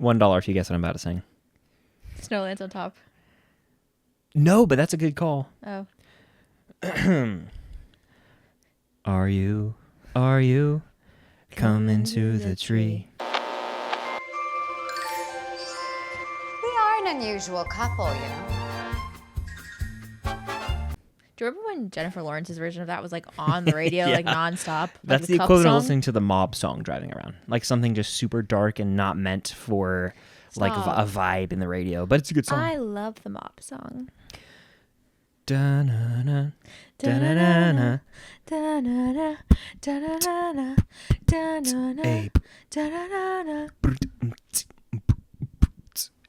$1 if you guess what I'm about to sing. Snowlands on top. No, but that's a good call. Oh. Are you coming to the tree? We are an unusual couple, you know. Do you remember when Jennifer Lawrence's version of that was like on the radio, like nonstop? That's like the equivalent of listening to the Mob song driving around. Like something just super dark and not meant for like a vibe in the radio. But it's a good song. I love the Mob song. Da-na-na, Da-na-na, da-na-na, da-na-na, da-na-na, Hey. da-na-na.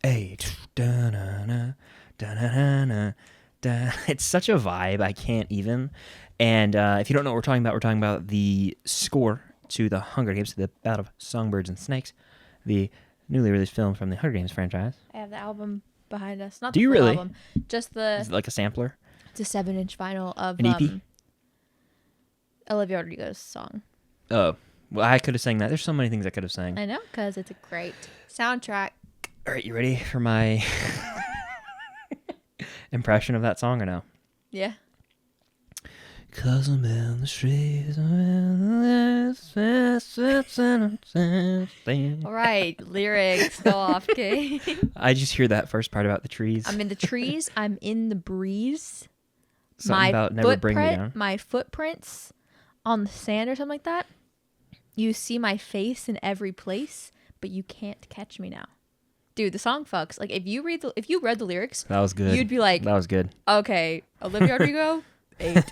Hey. Da-na-na, da-na-na, da. It's such a vibe. I can't even. And if you don't know what we're talking about the score to the Hunger Games, to the Ballad of Songbirds and Snakes, the newly released film from the Hunger Games franchise. I have the album behind us. Not Do the you full really? album, just the. Is it like a sampler? It's a 7-inch vinyl of An EP? Olivia Rodrigo's song. Oh, well, I could have sang that. There's so many things I could have sang. I know, because it's a great soundtrack. All right, you ready for my impression of that song or no? Yeah. 'Cause I'm in the streets, All right, lyrics, go off, okay? I just hear that first part about the trees. I'm in the trees. I'm in the breeze. Something about never bring me down. My footprints on the sand or something like that. You see my face in every place, but you can't catch me now. Dude, the song fucks. Like if you read the lyrics, That was good. you'd be like, that was good. okay, Olivia Rodrigo, 8.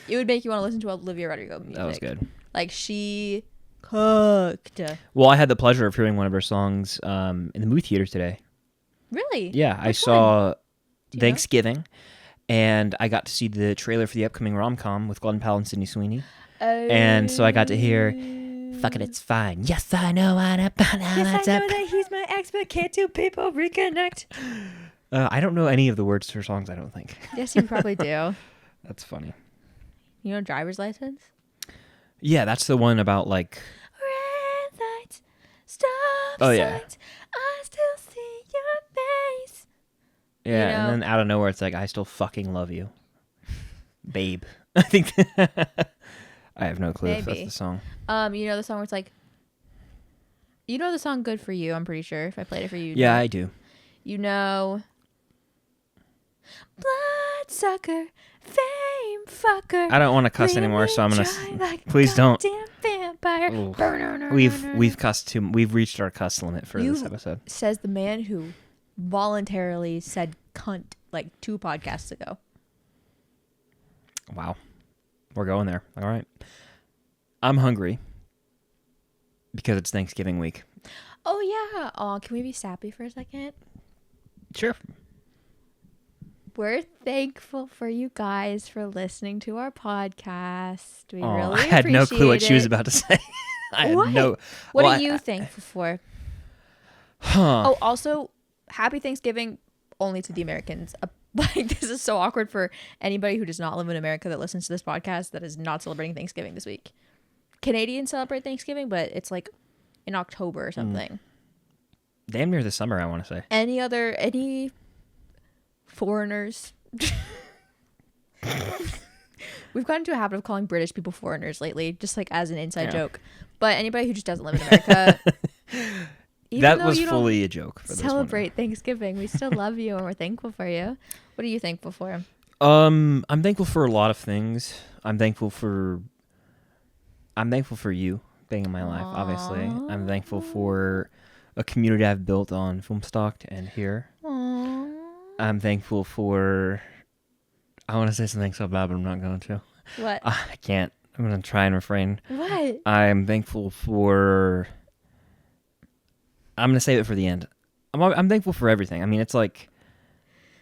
It would make you want to listen to Olivia Rodrigo music. That was good. Like she cooked. Well, I had the pleasure of hearing one of her songs in the movie theaters today. Really? Yeah, I Which saw one? Do you Thanksgiving, and I got to see the trailer for the upcoming rom-com with Glenn Powell and Sydney Sweeney. know? And so I got to hear, "Fuck it, it's fine. Yes, I know what about how Yes, it's I up." know that he's my ex, but can't two people reconnect? I don't know any of the words to her songs, I don't think. Yes, you probably do. That's funny. You know driver's license? Yeah, that's the one about like... Red lights, stop Oh, yeah. signs, I still see your face. Yeah, You know? and then out of nowhere, it's like, "I still fucking love you. Babe." I think... I have no clue if that's Maybe. the song. You know the song where it's like, you know the song "Good for You"? I'm pretty sure if I played it for you. Yeah, I do. You know, bloodsucker, fame fucker. I don't want to cuss anymore, so I'm gonna... Please don't. Vampire. Ooh. We've cussed too... We've reached our cuss limit for this episode. Says the man who voluntarily said cunt like 2 podcasts ago. Wow. We're going there. All right. I'm hungry because it's Thanksgiving week. Oh, yeah. Oh, can we be sappy for a second? Sure. We're thankful for you guys for listening to our podcast. We Oh, really I had no clue what appreciate she was it. about to say. I had What? no... What Well, are you thankful for? Huh. Oh, also, happy Thanksgiving only to the Americans. Like, this is so awkward for anybody who does not live in America that listens to this podcast that is not celebrating Thanksgiving this week. Canadians celebrate Thanksgiving, but it's like in October or something. Damn near the summer, I want to say. Any foreigners? We've gotten into a habit of calling British people foreigners lately, just like as an inside joke. But anybody who just doesn't live in America... That was fully a joke. For celebrate Thanksgiving. We still love you and we're thankful for you. What are you thankful for? I'm thankful for a lot of things. I'm thankful for you being in my life, obviously. I'm thankful for a community I've built on Filmstock and here. Aww. I'm thankful for... I want to say something so bad, but I'm not going to. What? I can't. I'm going to try and refrain. What? I'm thankful for... I'm going to save it for the end. I'm thankful for everything. I mean, it's like...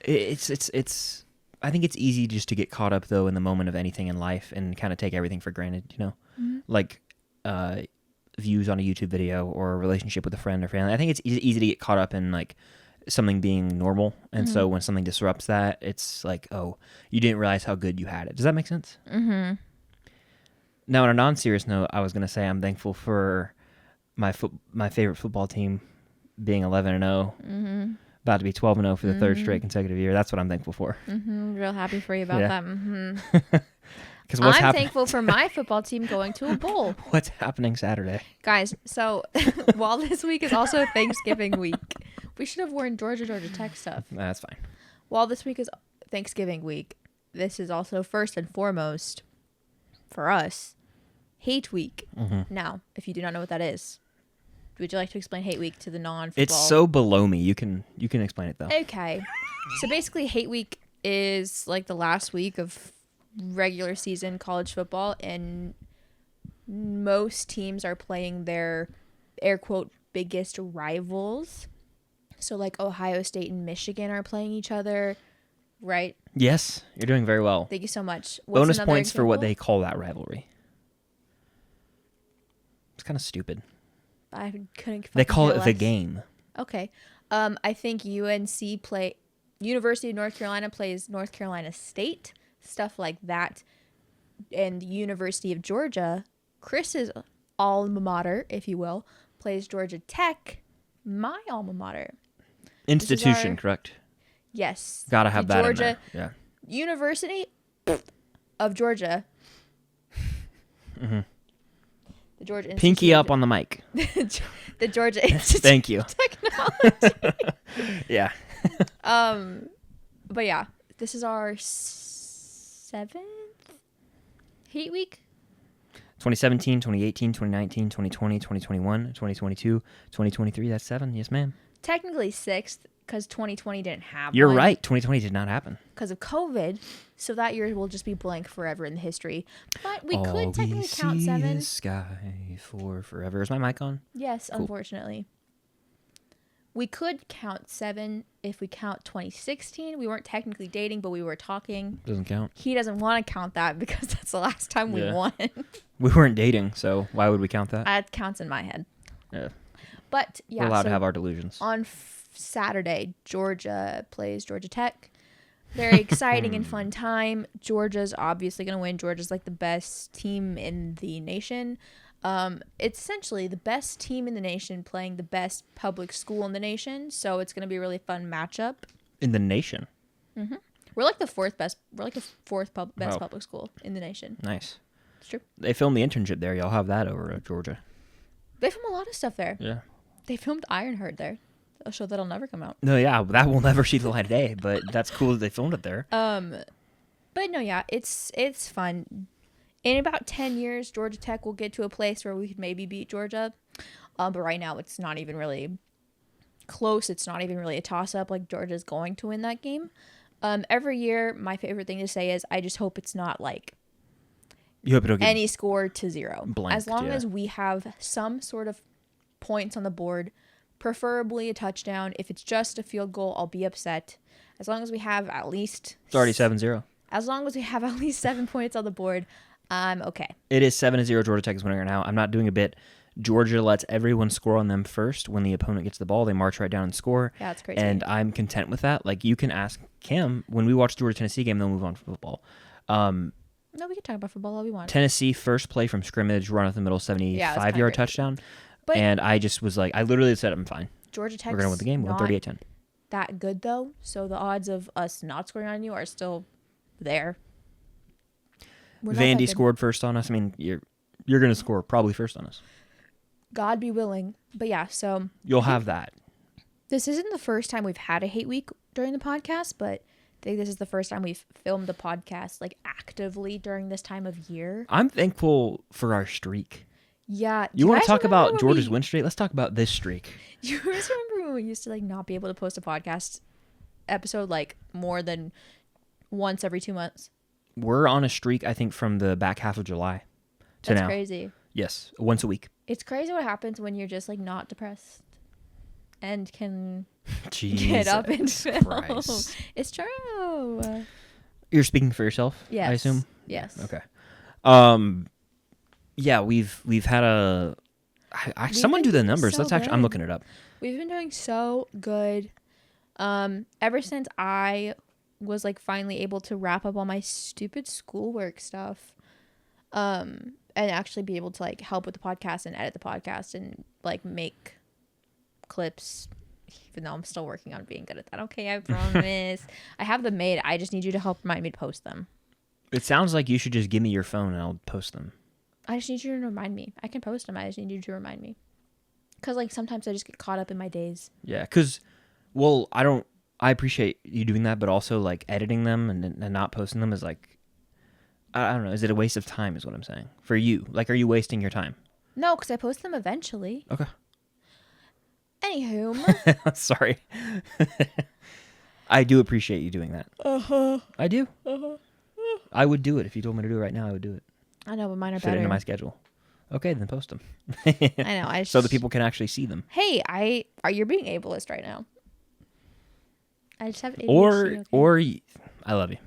It's... I think it's easy just to get caught up, though, in the moment of anything in life and kind of take everything for granted, you know? Mm-hmm. Like, views on a YouTube video or a relationship with a friend or family. I think it's easy to get caught up in, like, something being normal. And so when something disrupts that, it's like, oh, you didn't realize how good you had it. Does that make sense? Mm-hmm. Now, on a non-serious note, I was going to say I'm thankful for my favorite football team being 11-0, about to be 12-0 for the third straight consecutive year. That's what I'm thankful for. Real happy for you about Yeah. that. Because what's I'm happening? thankful for my football team going to a bowl. What's happening Saturday? Guys, so while this week is also Thanksgiving week, we should have worn Georgia Tech stuff. That's fine. While this week is Thanksgiving week, this is also first and foremost for us Hate Week. Now, if you do not know what that is, would you like to explain Hate Week to the non-football? It's so below me. You can explain it though. Okay. So basically, Hate Week is like the last week of regular season college football, and most teams are playing their air quote biggest rivals. So like Ohio State and Michigan are playing each other, right? Yes, you're doing very well. Thank you so much. What's Bonus another points for what example? they call that rivalry. It's kind of stupid. I couldn't. They fucking call care it the less. game. Okay. I think UNC play University of North Carolina plays North Carolina State, stuff like that. And the University of Georgia, Chris's alma mater, if you will, plays Georgia Tech, my alma mater. Institution, our- correct? Yes. Gotta have the that Georgia in there. University of Georgia. The Georgia Institute Pinky of up on the mic. the Georgia Institute Thank you. of Technology. Yeah. But yeah, this is our 7th Hate Week. 2017, 2018, 2019, 2020, 2021, 2022, 2023. That's 7. Yes, ma'am. Technically 6th because 2020 didn't have You're one right. 2020 did not happen. because of COVID. So that year will just be blank forever in the history. But we All could technically we count see 7. is sky for forever. Is my mic on? Yes, unfortunately. We could count 7 if we count 2016. We weren't technically dating, but we were talking. Doesn't count. He doesn't want to count that because that's the last time we Yeah. won. We weren't dating, so why would we count that? That counts in my head. Yeah. But yeah, We're allowed to so have our delusions. on Saturday, Georgia plays Georgia Tech. Very exciting and fun time. Georgia's obviously going to win. Georgia's like the best team in the nation. It's essentially the best team in the nation playing the best public school in the nation. So it's going to be a really fun matchup. In the nation. We're like the fourth best. We're like the fourth best Wow. public school in the nation. Nice. It's true. They filmed the internship there. Y'all have that over at Georgia. They film a lot of stuff there. Yeah. They filmed Ironheart there, a show that'll never come out. No, yeah, that will never see the light of day, but that's cool that they filmed it there. But no, yeah, it's fun. In about 10 years, Georgia Tech will get to a place where we could maybe beat Georgia. But right now, it's not even really close. It's not even really a toss-up. Like, Georgia's going to win that game. Every year, my favorite thing to say is I just hope it's not, like, You hope it'll get any score to 0. Blanked, As long yeah. as we have some sort of points on the board, preferably a touchdown. If it's just a field goal, I'll be upset. As long as we have at least... It's already 7-0. As long as we have at least 7 points on the board, I'm okay. It is 7-0. Georgia Tech is winning right now. I'm not doing a bit. Georgia lets everyone score on them first. When the opponent gets the ball, they march right down and score. Yeah, it's crazy. And I'm content with that. Like, you can ask Kim, when we watch Georgia-Tennessee game, they'll move on from football. No, we can talk about football all we want. Tennessee, first play from scrimmage, run up the middle, 75-yard kinda touchdown. But- and I just was like, I literally said, I'm fine. Georgia Tech's We're going to win the game. We're not 38-10. that good, though. So the odds of us not scoring on you are still there. We're not that Vandy good. scored first on us. I mean, you're going to score probably first on us. God be willing. But yeah, so You'll have that. this isn't the first time we've had a hate week during the podcast, but I think this is the first time we've filmed the podcast like actively during this time of year. I'm thankful for our streak. Yeah. You want guys to talk remember about when Georgia's win streak? Let's talk about this streak. You guys remember when we used to like not be able to post a podcast episode like more than once every 2 months? We're on a streak, I think, from the back half of July to That's now. crazy. Yes, once a week. It's crazy what happens when you're just like not depressed and can Jesus get up and film. Christ. It's true. You're speaking for yourself, Yes. I assume? Yes. Okay. Yeah, we've had a... someone been do the doing numbers. so Let's actually... I'm good. looking it up. We've been doing so good. Ever since I was like finally able to wrap up all my stupid schoolwork stuff. And actually be able to like help with the podcast and edit the podcast and like make clips, even though I'm still working on being good at that. Okay, I promise. I have them made. I just need you to help remind me to post them. It sounds like you should just give me your phone and I'll post them. I just need you to remind me. I can post them. I just need you to remind me. Because, like, sometimes I just get caught up in my days. Yeah, because, well, I appreciate you doing that, but also, like, editing them and not posting them is, like, I don't know. Is it a waste of time is what I'm saying. For you. Like, are you wasting your time? No, because I post them eventually. Okay. Anywho. Sorry. I do appreciate you doing that. Uh-huh. I do. Uh-huh. I would do it. If you told me to do it right now, I would do it. I know, but mine are Fit it better. into my schedule. Okay, then post them. I know. So the people can actually see them. Hey, you're being ableist right now. I just have ADHD, okay? Or I love you.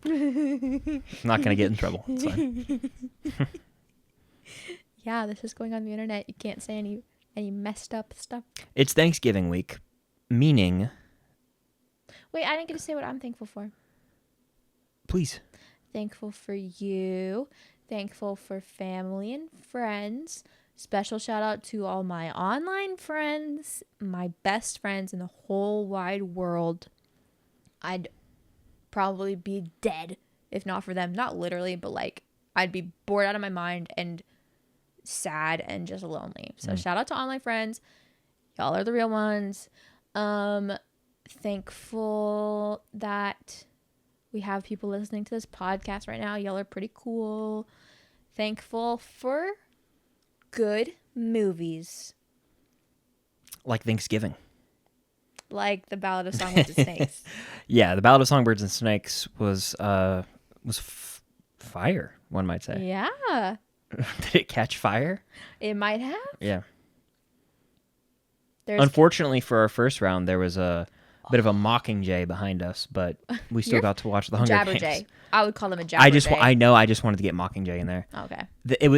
I'm not gonna get in trouble. It's fine. Yeah, this is going on the internet. You can't say any messed up stuff. It's Thanksgiving week, meaning. Wait, I didn't get to say what I'm thankful for. Please. Thankful for you. Thankful for family and friends. Special shout out to all my online friends, my best friends in the whole wide world. I'd probably be dead if not for them. Not literally, but like I'd be bored out of my mind and sad and just lonely. So shout out to online friends. Y'all are the real ones. Thankful that we have people listening to this podcast right now. Y'all are pretty cool. Thankful for good movies. Like Thanksgiving. Like the Ballad of Songbirds and Snakes. Yeah, the Ballad of Songbirds and Snakes was fire, one might say. Yeah. Did it catch fire? It might have. Yeah. There's Unfortunately for our first round, there was a bit of a mockingjay behind us, but we still got to watch the Hunger Games. Jabberjay. I would call them a Jabberjay. I just wanted to get mockingjay in there. Okay.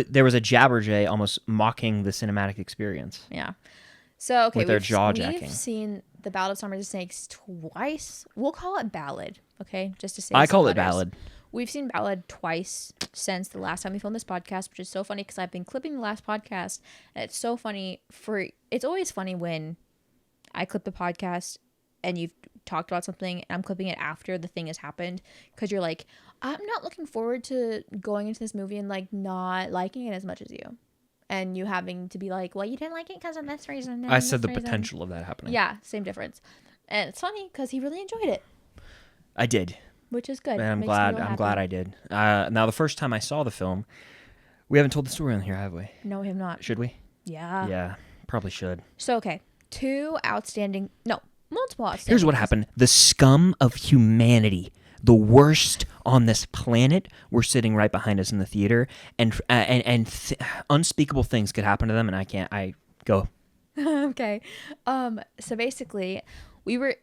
There was a Jabberjay almost mocking the cinematic experience. Yeah. So, okay, with their jaw jacking. We've seen the Ballad of Songbirds and Snakes twice. We'll call it Ballad, okay? Just to say I call it Ballad. We've seen Ballad twice since the last time we filmed this podcast, which is so funny because I've been clipping the last podcast, and it's so funny it's always funny when I clip the podcast and you've talked about something and I'm clipping it after the thing has happened, because you're like, I'm not looking forward to going into this movie and like not liking it as much as you. And you having to be like, well, you didn't like it because of this reason. I said the potential of that happening. Yeah, same difference. And it's funny because he really enjoyed it. I did. Which is good. And I'm glad I did. Now, the first time I saw the film, we haven't told the story on here, have we? No, we have not. Should we? Yeah. Yeah, probably should. So, okay. Multiple outstanding. Here's what happened. The scum of humanity, the worst on this planet, were sitting right behind us in the theater, and unspeakable things could happen to them, and I go. Okay. So basically,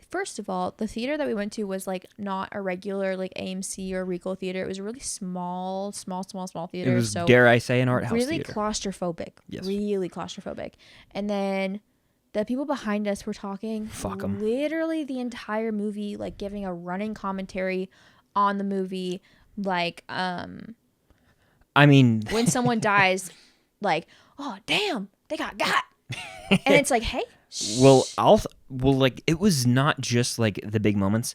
first of all, the theater that we went to was like not a regular like AMC or Regal theater. It was a really small theater. It was, so dare I say, an art house really theater. Claustrophobic. Yes. Really claustrophobic. And then the people behind us were talking Fuck 'em. literally the entire movie, like giving a running commentary on the movie, like I mean, when someone dies, like, oh damn, they got and it's like, hey. well, like, it was not just like the big moments.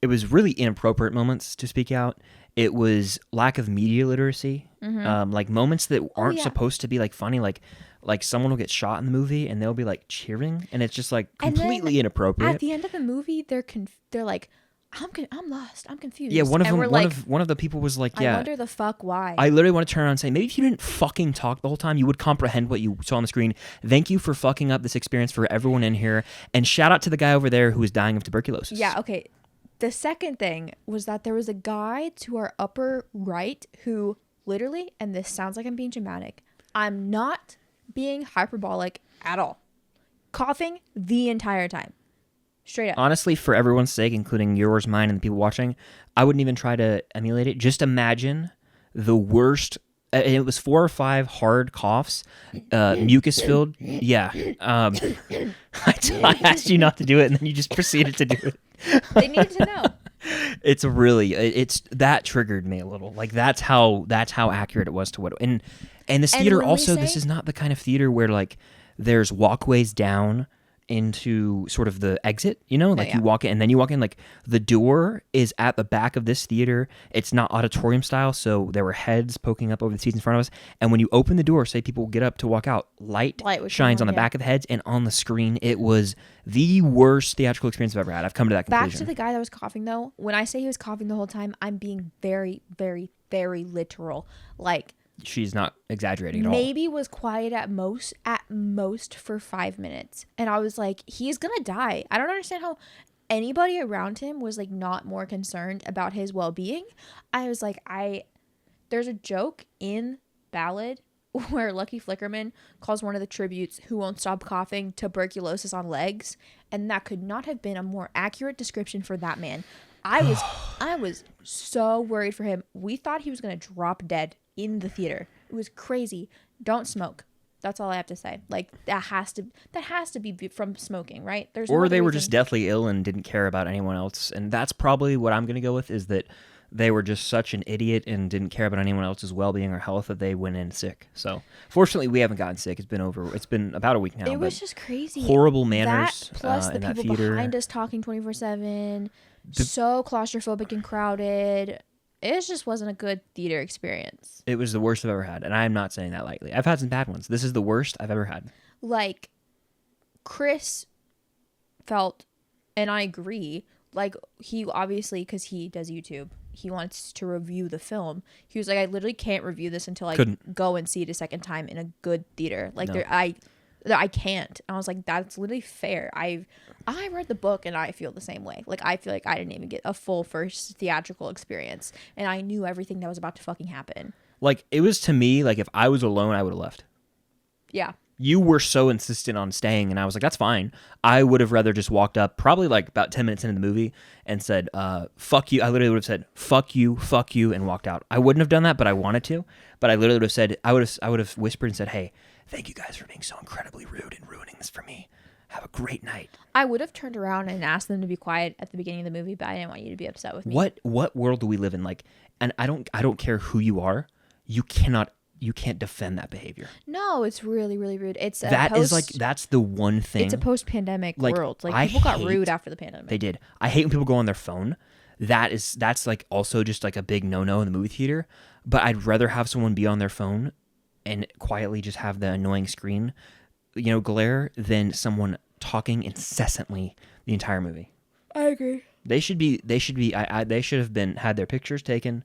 It was really inappropriate moments to speak out. It was lack of media literacy, like moments that aren't supposed to be like funny, like someone will get shot in the movie and they'll be like cheering, and it's just like completely inappropriate. At the end of the movie, they're like, I'm lost, I'm confused. Yeah, one of the people was like, yeah, I wonder the fuck why. I literally want to turn around and say, maybe if you didn't fucking talk the whole time, you would comprehend what you saw on the screen. Thank you for fucking up this experience for everyone in here, and shout out to the guy over there who is dying of tuberculosis. Yeah, okay. The second thing was that there was a guy to our upper right who literally, and this sounds like I'm being dramatic, I'm not being hyperbolic at all, coughing the entire time. Straight up. Honestly, for everyone's sake, including yours, mine, and the people watching, I wouldn't even try to emulate it. Just imagine the worst. It was 4 or 5 hard coughs, mucus filled. Yeah. I asked you not to do it, and then you just proceeded to do it. They need to know. It's that triggered me a little. Like that's how accurate it was to what. And this theater also, this is not the kind of theater where like there's walkways down into sort of the exit, you know, like yeah. you walk in and then you walk in, like the door is at the back of this theater. It's not auditorium style, so there were heads poking up over the seats in front of us. And when you open the door, say people get up to walk out, light would shines come on the back of the heads and on the screen. It was the worst theatrical experience I've ever had. I've come to that conclusion. Back to the guy that was coughing, though. When I say he was coughing the whole time, I'm being very, very, very literal. Like, she's not exaggerating at all. maybe was quiet at most for 5 minutes. And I was like, he's gonna die. I don't understand how anybody around him was like not more concerned about his well-being. I was like, there's a joke in Ballad where Lucky Flickerman calls one of the tributes Who Won't Stop Coughing tuberculosis on legs, and that could not have been a more accurate description for that man. I was so worried for him. We thought he was gonna drop dead in the theater. It was crazy. Don't smoke. That's all I have to say. Like, that has to be from smoking, right? There's or no they were reason. just deathly ill and didn't care about anyone else. And that's probably what I'm going to go with, is that they were just such an idiot and didn't care about anyone else's well-being or health that they went in sick. So fortunately, we haven't gotten sick. It's been about a week now. It was just crazy. Horrible manners. That plus the in that people theater. behind us talking 24/7. So claustrophobic and crowded. It just wasn't a good theater experience. It was the worst I've ever had, and I'm not saying that lightly. I've had some bad ones. This is the worst I've ever had. Like, Chris felt, and I agree, like, he obviously, because he does YouTube, he wants to review the film. He was like, I literally can't review this until I go and see it a second time in a good theater. Like, No. I can't. And I was like, that's literally fair. I read the book and I feel the same way. Like, I feel like I didn't even get a full first theatrical experience, and I knew everything that was about to fucking happen. Like, it was, to me, like, if I was alone, I would have left. Yeah. You were so insistent on staying, and I was like, that's fine. I would have rather just walked up, probably like about 10 minutes into the movie, and said, fuck you. I literally would have said, fuck you, and walked out. I wouldn't have done that, but I wanted to. But I literally would have said, I would have whispered and said, hey, thank you guys for being so incredibly rude and ruining this for me. Have a great night. I would have turned around and asked them to be quiet at the beginning of the movie, but I didn't want you to be upset with me. What world do we live in? Like, and I don't care who you are. You can't defend that behavior. No, it's really, really rude. It's That's the one thing. It's a post-pandemic Like, world. Like, I people got hate- rude after the pandemic. They did. I hate when people go on their phone. That's like also just like a big no-no in the movie theater. But I'd rather have someone be on their phone and quietly just have the annoying screen, glare, than someone talking incessantly the entire movie. I agree. They should have had their pictures taken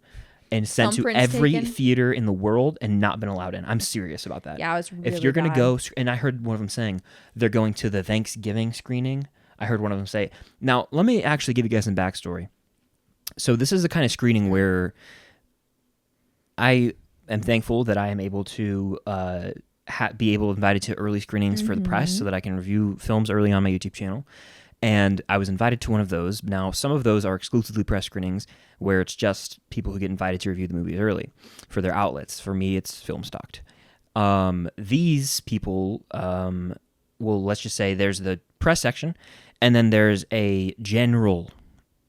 and sent to Thumbprints every taken. theater in the world and not been allowed in. I'm serious about that. Yeah, it was really If you're going to bad. go, and I heard one of them saying they're going to the Thanksgiving screening. I heard one of them say, now let me actually give you guys some backstory. So this is the kind of screening where I am thankful that I am able to be invited to early screenings for the press so that I can review films early on my YouTube channel. And I was invited to one of those. Now, some of those are exclusively press screenings where it's just people who get invited to review the movies early for their outlets. For me, it's Film Stocked. These people, let's just say there's the press section, and then there's a general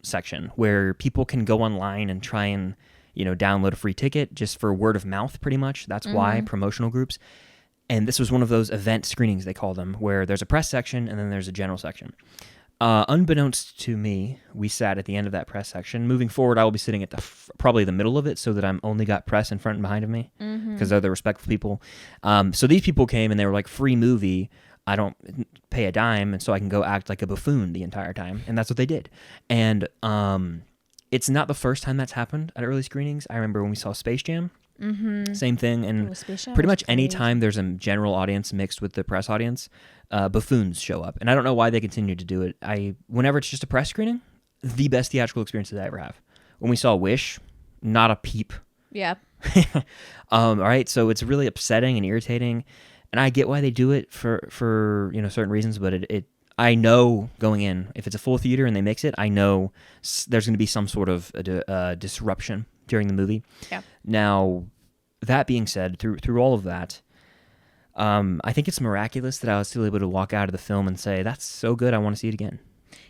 section where people can go online and try and, download a free ticket just for word of mouth, pretty much. That's why, promotional groups. And this was one of those event screenings, they call them, where there's a press section and then there's a general section. Unbeknownst to me, we sat at the end of that press section. Moving forward, I will be sitting at probably the middle of it so that I'm only got press in front and behind of me because they're the respectful people. So these people came and they were like, free movie. I don't pay a dime, and so I can go act like a buffoon the entire time. And that's what they did. And it's not the first time that's happened at early screenings. I remember when we saw Space Jam. Same thing, and pretty much any time there's a general audience mixed with the press audience, buffoons show up, and I don't know why they continue to do it. Whenever it's just a press screening, the best theatrical experience that I ever have. When we saw Wish, not a peep. Yeah. All right, so it's really upsetting and irritating, and I get why they do it for certain reasons, but I know going in, if it's a full theater and they mix it, I know there's going to be some sort of disruption during the movie. Yeah. Now, that being said, through all of that, I think it's miraculous that I was still able to walk out of the film and say, that's so good, I want to see it again.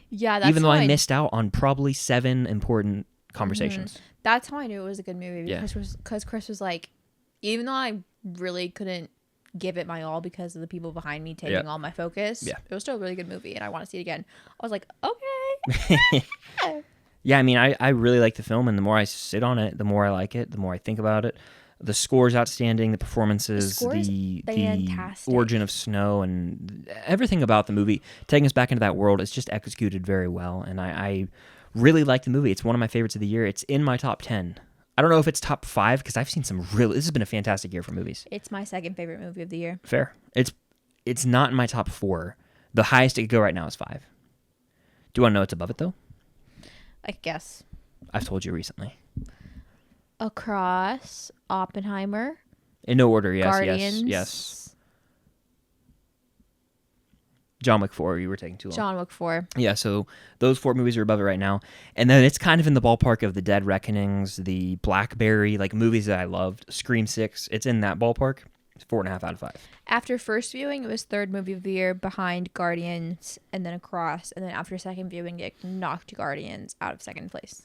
Yeah, that's even though how I missed out on probably 7 important conversations. That's how I knew it was a good movie, Yeah. because Chris was like, even though I really couldn't give it my all because of the people behind me taking all my focus. Yeah. It was still a really good movie, and I want to see it again. I was like, okay. Yeah, I mean, I really like the film, and the more I sit on it, the more I like it, the more I think about it. The score's outstanding, the performances, the fantastic. origin of Snow, and everything about the movie, taking us back into that world, it's just executed very well, and I really like the movie. It's one of my favorites of the year. It's in my top 10. I don't know if it's top 5, because I've seen some really... This has been a fantastic year for movies. It's my second favorite movie of the year. Fair. It's not in my top 4. The highest it could go right now is 5. Do you want to know what's above it, though? I guess. I've told you recently. Across, Oppenheimer. In no order, yes, Guardians. yes. John Wick 4, you were taking too long. John Wick 4. Yeah, so those 4 movies are above it right now. And then it's kind of in the ballpark of the Dead Reckonings, the Blackberry, like movies that I loved. Scream 6, it's in that ballpark. It's 4.5 out of 5. After first viewing, it was third movie of the year behind Guardians and then Across. And then after second viewing, it knocked Guardians out of second place.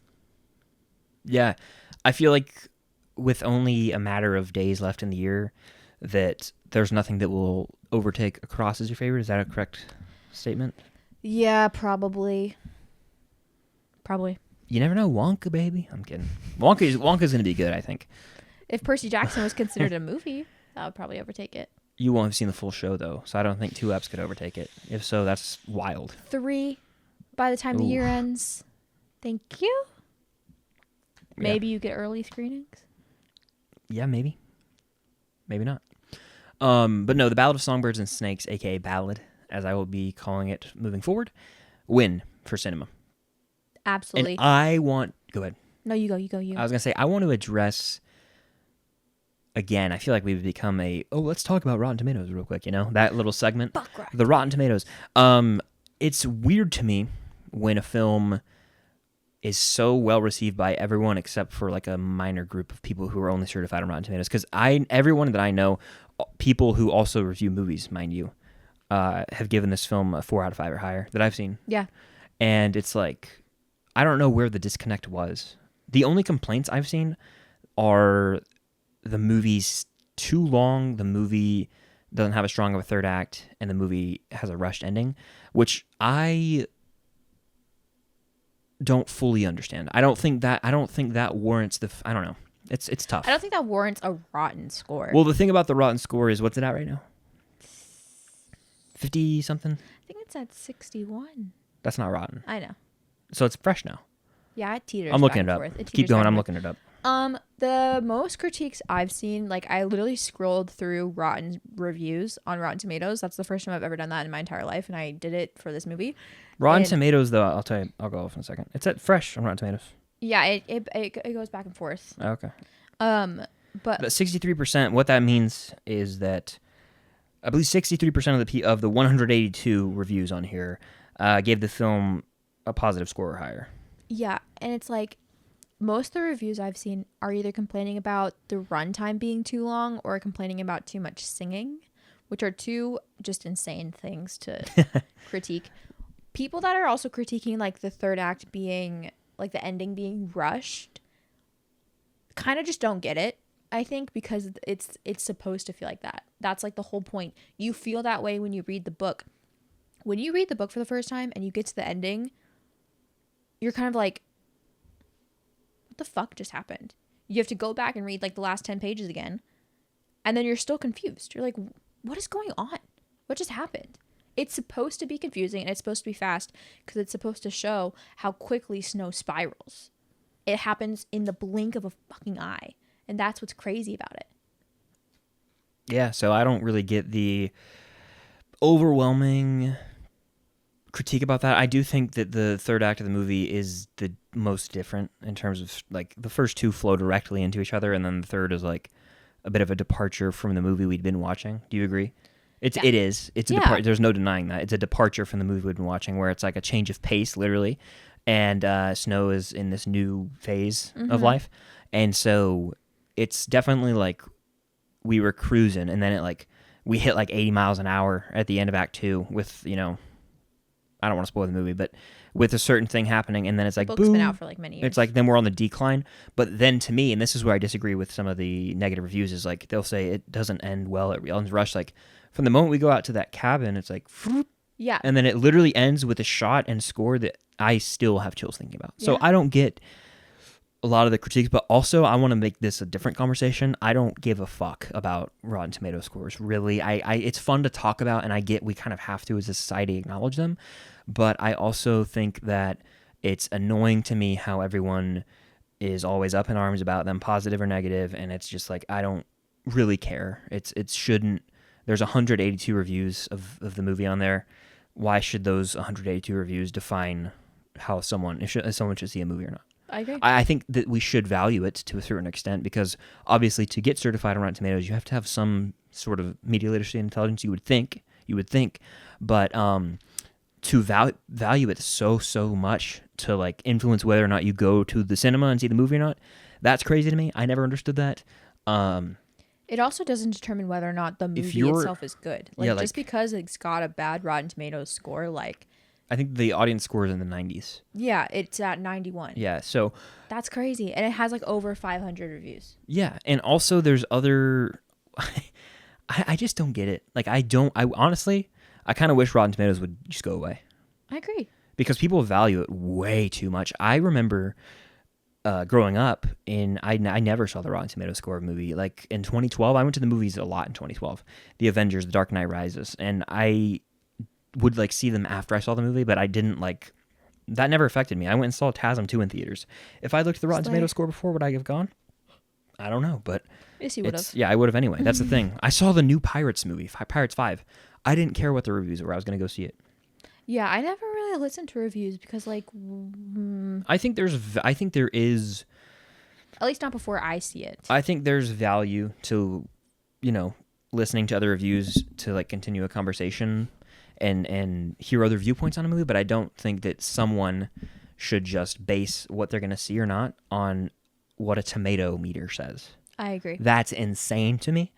Yeah, I feel like with only a matter of days left in the year that there's nothing that will overtake Across as your favorite. Is that a correct statement? Yeah, probably. You never know. Wonka, baby. I'm kidding. Wonka's going to be good, I think. If Percy Jackson was considered a movie, that would probably overtake it. You won't have seen the full show, though, so I don't think 2 eps could overtake it. If so, that's wild. 3 by the time the year ends. Thank you. Maybe you get early screenings. Yeah, maybe. Maybe not. But no, The Ballad of Songbirds and Snakes, a.k.a. Ballad, as I will be calling it moving forward, win for cinema. Absolutely. And Go ahead. No, you go. I was going to say, I want to address... Again, I feel like we've become let's talk about Rotten Tomatoes real quick, that little segment. The Rotten Tomatoes. It's weird to me when a film is so well received by everyone except for like a minor group of people who are only certified on Rotten Tomatoes. Because everyone that I know, people who also review movies, mind you, have given this film a 4 out of 5 or higher that I've seen. Yeah. And it's like, I don't know where the disconnect was. The only complaints I've seen are... the movie's too long, the movie doesn't have a strong of a third act, and the movie has a rushed ending, which I don't fully understand. I don't think that warrants I don't know. It's tough. I don't think that warrants a rotten score. Well, the thing about the rotten score is, what's it at right now? 50 something? I think it's at 61. That's not rotten. I know. So it's fresh now. Yeah, it teeters. I'm looking back it and up. forth. Keep going. I'm looking it up. The most critiques I've seen, like I literally scrolled through Rotten reviews on Rotten Tomatoes. That's the first time I've ever done that in my entire life, and I did it for this movie. Rotten Tomatoes, though, I'll tell you, I'll go off in a second. It's at fresh on Rotten Tomatoes. Yeah, it goes back and forth. Okay. But 63%. What that means is that I believe 63% of the 182 reviews on here gave the film a positive score or higher. Yeah, and it's like most of the reviews I've seen are either complaining about the runtime being too long or complaining about too much singing, which are two just insane things to critique. People that are also critiquing like the third act being like the ending being rushed kind of just don't get it, I think, because it's supposed to feel like that. That's like the whole point. You feel that way when you read the book. When you read the book for the first time and you get to the ending, you're kind of like, what the fuck just happened? You have to go back and read like the last 10 pages again. And then you're still confused. You're like, what is going on? What just happened? It's supposed to be confusing and it's supposed to be fast because it's supposed to show how quickly Snow spirals. It happens in the blink of a fucking eye. And that's what's crazy about it. Yeah, so I don't really get the overwhelming critique about that. I do think that the third act of the movie is the most different in terms of like the first two flow directly into each other, and then the third is like a bit of a departure from the movie we'd been watching. Do you agree? It is. It's a departure. There's no denying that. It's a departure from the movie we'd been watching, where it's like a change of pace, literally. And Snow is in this new phase of life, and so it's definitely like we were cruising, and then we hit like 80 miles an hour at the end of Act 2 with, I don't want to spoil the movie, but with a certain thing happening, and then it's like, Book's boom. been out for like many years. It's like, then we're on the decline. But then to me, and this is where I disagree with some of the negative reviews, is like, they'll say it doesn't end well, it ends rushed. Like, from the moment we go out to that cabin, it's like, yeah. and then it literally ends with a shot and score that I still have chills thinking about. So Yeah. I don't get a lot of the critiques, but also I want to make this a different conversation. I don't give a fuck about Rotten Tomato scores, really. It's fun to talk about, and I get we kind of have to as a society acknowledge them, but I also think that it's annoying to me how everyone is always up in arms about them, positive or negative, and it's just like, I don't really care. It shouldn't. There's 182 reviews of the movie on there. Why should those 182 reviews define how someone should see a movie or not? I agree. I think that we should value it to a certain extent, because obviously to get certified on Rotten Tomatoes, you have to have some sort of media literacy and intelligence. You would think, but to value it so much to like influence whether or not you go to the cinema and see the movie or not, that's crazy to me. I never understood that. It also doesn't determine whether or not the movie itself is good. Like, yeah, just because it's got a bad Rotten Tomatoes score, like, I think the audience score is in the 90s. yeah, it's at 91. Yeah, so That's crazy. And it has like over 500 reviews. yeah, and also there's other. I just don't get it. Like, I honestly, I kind of wish Rotten Tomatoes would just go away, I agree. because people value it way too much. I remember growing up, I never saw the Rotten Tomatoes score of a movie. Like in 2012, I went to the movies a lot in 2012. The Avengers, The Dark Knight Rises, and I would like see them after I saw the movie, but I didn't like. That never affected me. I went and saw TASM 2 in theaters. If I looked at the Rotten Tomatoes score before, would I have gone? I don't know, but Yes, you would have. yeah, I would have anyway. That's the thing. I saw the new Pirates movie, Pirates 5. I didn't care what the reviews were. I was going to go see it. Yeah, I never really listened to reviews because, like, I think there is. at least not before I see it. I think there's value to, listening to other reviews to like continue a conversation and hear other viewpoints on a movie, but I don't think that someone should just base what they're going to see or not on what a tomato meter says. I agree. That's insane to me,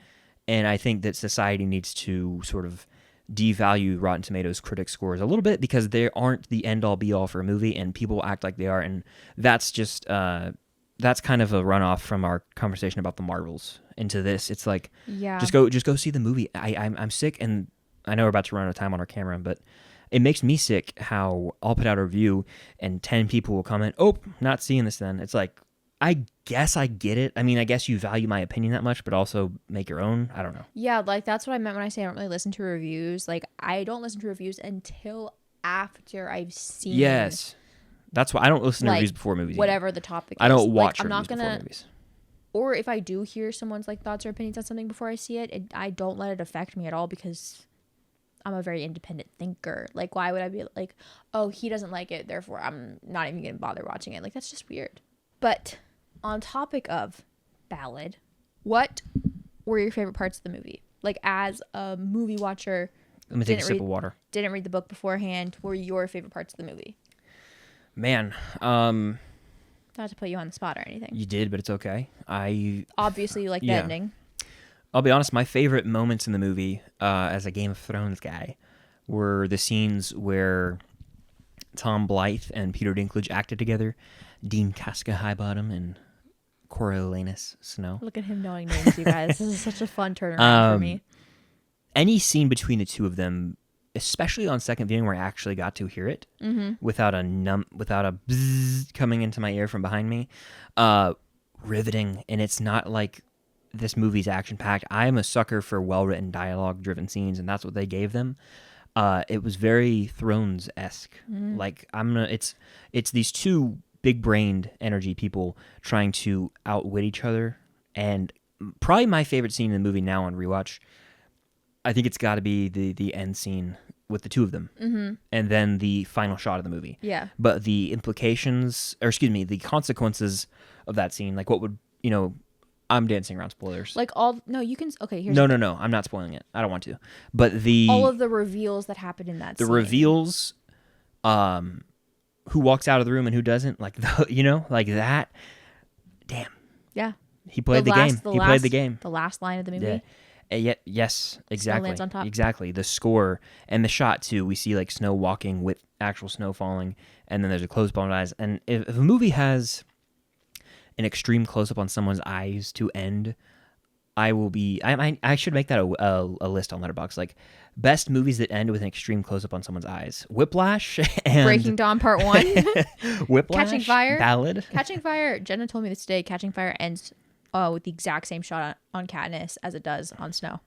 and I think that society needs to sort of devalue Rotten Tomatoes critic scores a little bit, because they aren't the end-all be-all for a movie, and people act like they are, and that's just that's kind of a runoff from our conversation about the Marvels into this. It's like, Yeah. just go see the movie. I'm sick, and I know we're about to run out of time on our camera, but it makes me sick how I'll put out a review and 10 people will comment, "Oh, not seeing this then." It's like, I guess I get it. I mean, I guess you value my opinion that much, but also make your own. I don't know. Yeah, like, that's what I meant when I say I don't really listen to reviews. Like, I don't listen to reviews until after I've seen. Yes. That's why I don't listen to like, reviews before movies. whatever the topic I is. don't watch like, I'm reviews not before gonna, movies. or if I do hear someone's like thoughts or opinions on something before I see it, I don't let it affect me at all, because I'm a very independent thinker. Like, why would I be like, oh, he doesn't like it, therefore I'm not even gonna bother watching it? Like, that's just weird. But on topic of Ballad, what were your favorite parts of the movie? Like, as a movie watcher, Let me take a sip of water. didn't read the book beforehand, what were your favorite parts of the movie? Man, Not to put you on the spot or anything. you did, but it's okay. Obviously, you like the Yeah. ending. I'll be honest, my favorite moments in the movie, as a Game of Thrones guy, were the scenes where Tom Blythe and Peter Dinklage acted together, Dean Casca Highbottom and Coriolanus Snow. Look at him knowing names, you guys. This is such a fun turnaround for me. Any scene between the two of them, especially on second viewing where I actually got to hear it without a bzzz coming into my ear from behind me, riveting. And it's not like this movie's action packed. I am a sucker for well-written dialogue driven scenes, and that's what they gave them. It was very Thrones-esque. Like, it's these two big-brained energy people trying to outwit each other. And probably my favorite scene in the movie now on rewatch, I think it's got to be the end scene with the two of them, and then the final shot of the movie. Yeah. But the the consequences of that scene, like what would, I'm dancing around spoilers. Like, you can, okay, here's No, I'm not spoiling it. I don't want to. But all of the reveals that happened in that the scene. reveals, who walks out of the room and who doesn't, like, like that. Damn. Yeah. He played the game. He played the game. The last line of the movie. Yeah. Yes, exactly. lands on top. Exactly. The score and the shot too. We see like Snow walking with actual snow falling, and then there's a close up on eyes. And if a movie has an extreme close up on someone's eyes to end, I should make that a list on Letterboxd, like best movies that end with an extreme close up on someone's eyes. Whiplash and Breaking Dawn Part 1. Whiplash, Catching Fire. Ballad. Catching Fire. Jenna told me this today. Catching Fire ends with the exact same shot on Katniss as it does on Snow.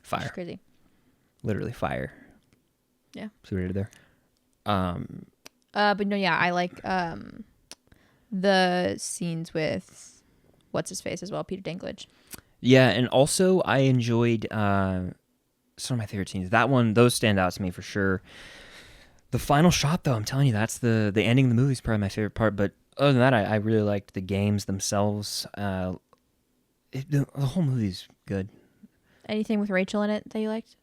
Fire. Which is crazy. Literally fire. Yeah. See what I did there? But no, yeah, I like the scenes with what's his face as well, Peter Dinklage. Yeah, and also I enjoyed some of my favorite scenes. That one, those stand out to me for sure. The final shot, though, I'm telling you, that's the ending of the movie is probably my favorite part. But other than that, I really liked the games themselves. The whole movie's good. Anything with Rachel in it that you liked?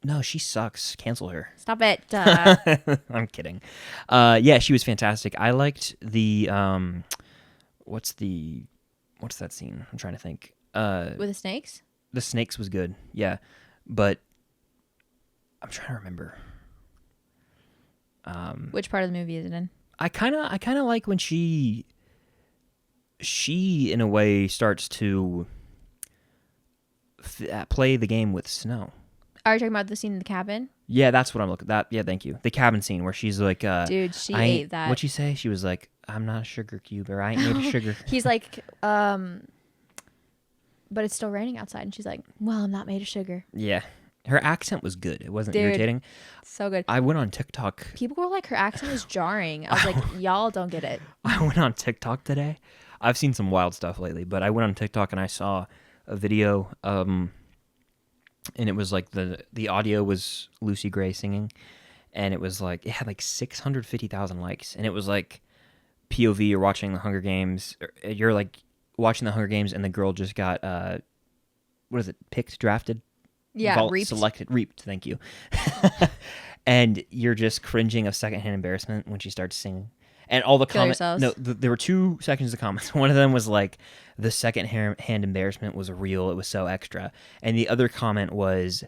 No, she sucks. Cancel her. Stop it. I'm kidding. Yeah, she was fantastic. I liked the what's that scene? I'm trying to think. With the snakes? The snakes was good. Yeah, but I'm trying to remember. Which part of the movie is it in? I kind of like when she in a way starts to play the game with Snow. Are you talking about the scene in the cabin? Yeah, that's what I'm looking at. Yeah, thank you. The cabin scene where she's like, dude, she ate that. What'd she say? She was like, I'm not a sugar cube, or I ain't made of sugar. He's like, but it's still raining outside. And she's like, well, I'm not made of sugar. Yeah. Her accent was good. It wasn't Dude, irritating. So good. I went on TikTok. People were like, her accent is jarring. I was like, y'all don't get it. I went on TikTok today. I've seen some wild stuff lately, but I went on TikTok and I saw a video, and it was like the audio was Lucy Gray singing, and it was like, it had like 650,000 likes, and it was like POV, you're watching the Hunger Games, you're like watching the Hunger Games, and the girl just got, what is it, picked, drafted? Yeah, reaped. Reaped, thank you. And you're just cringing of secondhand embarrassment when she starts singing. And all the comments, there were 2 sections of comments. One of them was like, the secondhand embarrassment was real. It was so extra. And the other comment was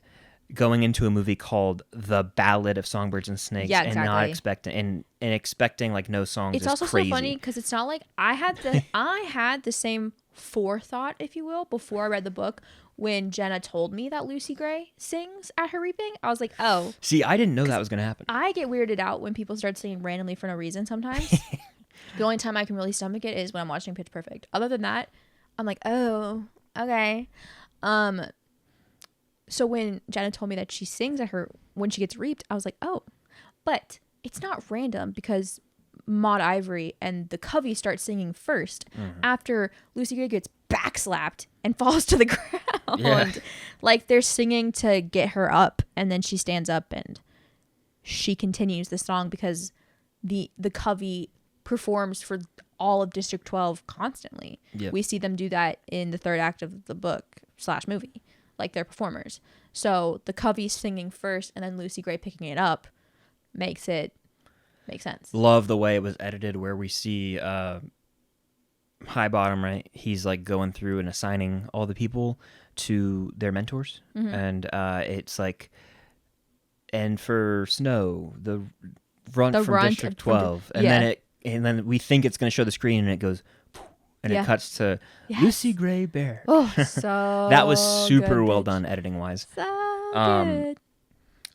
going into a movie called The Ballad of Songbirds and Snakes, yeah, exactly. and not expecting and expecting like no songs. It's is also crazy. so funny because it's not like I had the same forethought, if you will, before I read the book. When Jenna told me that Lucy Gray sings at her reaping, I was like, oh. See, I didn't know that was going to happen. I get weirded out when people start singing randomly for no reason sometimes. The only time I can really stomach it is when I'm watching Pitch Perfect. Other than that, I'm like, oh, okay. So when Jenna told me that she sings at her, when she gets reaped, I was like, oh. But it's not random because Maud Ivory and the Covey start singing first after Lucy Gray gets backslapped and falls to the ground. Yeah. Like they're singing to get her up, and then she stands up and she continues the song because the Covey performs for all of District 12 constantly. Yep. We see them do that in the 3rd act of the book / movie. Like they're performers. So the Covey singing first and then Lucy Gray picking it up makes sense. Love the way it was edited, where we see High Bottom, right? He's like going through and assigning all the people to their mentors, and it's like, and for Snow, the runt from District 12, and then we think it's going to show the screen, and it goes, and it cuts to Lucy Gray Bear. Oh, so that was super good, well bitch. done editing wise. So good.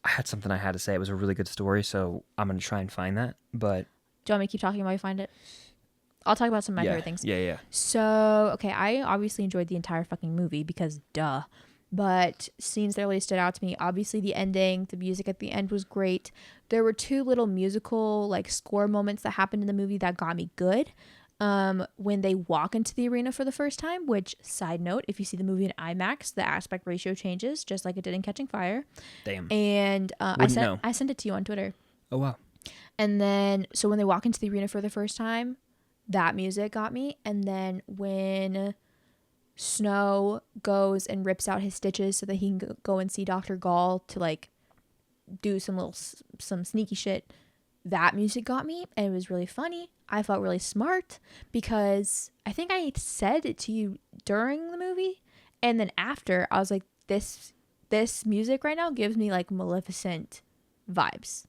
I had something I had to say. It was a really good story, so I'm going to try and find that. But do you want me to keep talking while you find it? I'll talk about some of my favorite things. Yeah. So, okay, I obviously enjoyed the entire fucking movie because duh. But scenes that really stood out to me, obviously the ending, the music at the end was great. There were 2 little musical like score moments that happened in the movie that got me good. When they walk into the arena for the first time, which, side note, if you see the movie in IMAX, the aspect ratio changes just like it did in Catching Fire. Damn. And I sent it to you on Twitter. Oh, wow. And then, so when they walk into the arena for the first time, that music got me. And then when Snow goes and rips out his stitches so that he can go and see Dr. Gall to like do some sneaky shit, that music got me, and it was really funny. I felt really smart because I think I said it to you during the movie, and then after I was like, this music right now gives me like Maleficent vibes.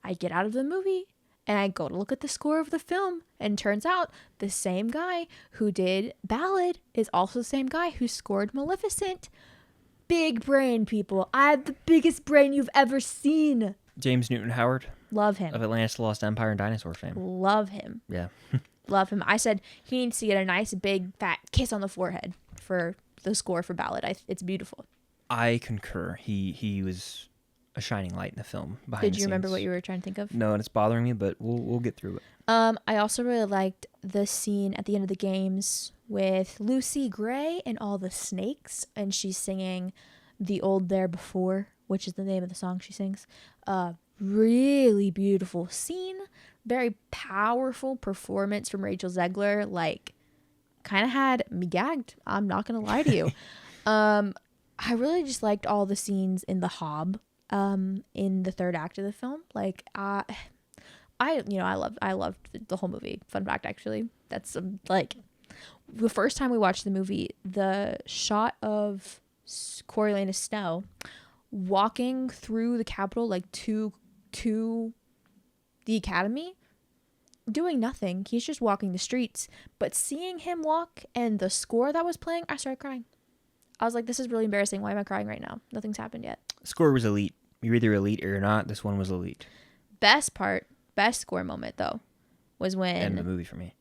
I get out of the movie and I go to look at the score of the film, and turns out the same guy who did Ballad is also the same guy who scored Maleficent. Big brain, people. I have the biggest brain you've ever seen. James Newton Howard Love of him. Atlantis, the Lost Empire, and Dinosaur fame. Love him. Yeah. Love him. I said he needs to get a nice big fat kiss on the forehead for the score for Ballad. It's beautiful. I concur. He was a shining light in the film. Behind Did you remember what you were trying to think of? No, and it's bothering me, but we'll get through it. I also really liked the scene at the end of the games with Lucy Gray and all the snakes, and she's singing "The Old There Before," which is the name of the song she sings. Really beautiful scene, very powerful performance from Rachel Zegler. Like, kind of had me gagged. I'm not gonna lie to you. I really just liked all the scenes in the Hob, in the third act of the film. Like, I loved the whole movie. Fun fact, actually, that's like the first time we watched the movie, the shot of Coriolanus Snow walking through the Capitol, like to the Academy, doing nothing. He's just walking the streets. But seeing him walk and the score that was playing, I started crying. I was like, this is really embarrassing. Why am I crying right now? Nothing's happened yet. Score was elite. You're either elite or you're not. This one was elite. Best score moment, though, was when... And the movie for me.